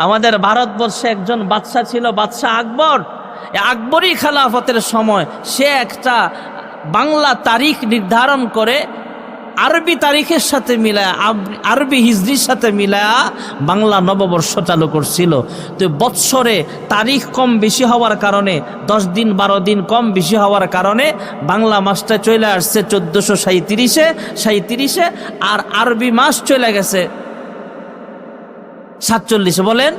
আমাদের ভারতবর্ষে একজন বাদশা ছিল, বাদশাহ আকবর। আকবরী খেলাফতের সময় সে একটা বাংলা তারিখ নির্ধারণ করে আরবি তারিখের সাথে মিলায়া, আরবি হিজরির সাথে মিলায়া বাংলা নববর্ষ চালু করছিল। তো বৎসরে তারিখ কম বেশি হওয়ার কারণে 10 দিন 12 দিন কম বেশি হওয়ার কারণে বাংলা মাসটা চলে আসছে 1437-এ, আর আরবি মাস চলে গেছে 47, বলেন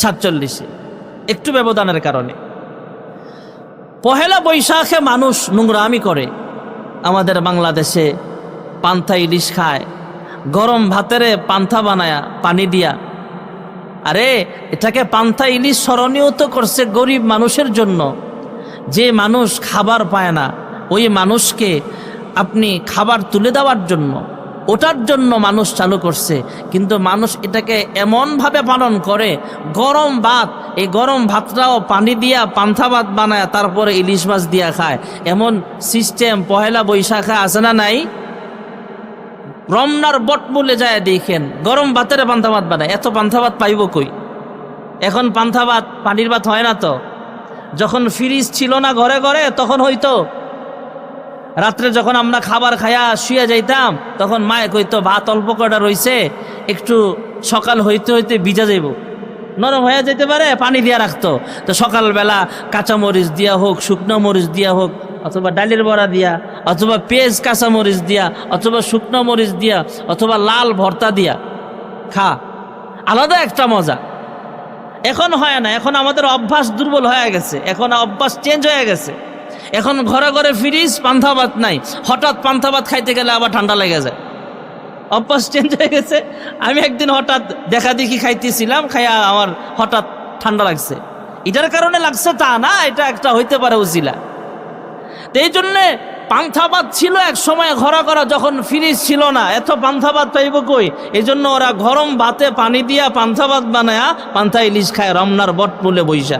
47, একটু ব্যবধানের কারণে। পহেলা বৈশাখে মানুষ নোংরামি করে। আমাদের বাংলাদেশে পান্থা ইলিশ খায়, গরম ভাতেরে পান্থা বানায়া পানি দিয়া। আরে এটাকে পান্থা ইলিশ স্মরণীয় তো করছে গরিব মানুষের জন্য। যে মানুষ খাবার পায় না ওই মানুষকে আপনি খাবার তুলে দেওয়ার জন্য, ওটার জন্য মানুষ চালু করছে। কিন্তু মানুষ এটাকে এমনভাবে পালন করে, গরম ভাত, এই গরম ভাতটাও পানি দিয়া পান্থা ভাত বানায় তারপরে ইলিশ মাছ দিয়া খায়। এমন সিস্টেম পহেলা বৈশাখে আছে না নাই? রমনার বটমূলে যায় দেখেন, গরম ভাতের পান্থা ভাত বানায়। এত পান্থা ভাত পাইব কই? এখন পান্থা ভাত পানির ভাত হয় না তো। যখন ফ্রিজ ছিল না ঘরে ঘরে তখন হইতো। রাত্রে যখন আমরা খাবার খাইয়া শুয়ে যাইতাম তখন মায়ে কইতো ভাত অল্প কটা রইছে, একটু সকাল হইতে হইতে ভিজা যাইব, নরম হয়ে যেতে পারে, পানি দিয়া রাখতো। তো সকালবেলা কাঁচামরিচ দিয়া হোক, শুকনো মরিচ দিয়া হোক, অথবা ডালের বড়া দিয়া, অথবা পেঁয়াজ কাঁচামরিচ দিয়া, অথবা শুকনো মরিচ দিয়া, অথবা লাল ভর্তা দিয়া খা, আলাদা একটা মজা। এখন হয় না, এখন আমাদের অভ্যাস দুর্বল হয়ে গেছে, এখন অভ্যাস চেঞ্জ হয়ে গেছে। এখন ঘরে ঘরে ফ্রিজ, পান্থা ভাত নাই, হঠাৎ পান্থা ভাত খাইতে গেলে আবার ঠান্ডা লেগে যায়। অভ্যাস চেঞ্জ হয়ে গেছে। আমি একদিন হঠাৎ দেখা দেখি খাইতেছিলাম, খাইয়া আমার হঠাৎ ঠান্ডা লাগছে। এটার কারণে লাগছে তা না, এটা একটা হইতে পারে উজিলা। তো এই জন্যে পান্থা ভাত ছিল এক সময় ঘরা করা, যখন ফ্রিজ ছিল না, এত পান্থা ভাত পাইব কই? এই জন্য ওরা গরম ভাতে পানি দিয়া পান্থা ভাত বানায়া পান্থা ইলিশ খায় রমনার বটমূলে বৈশা।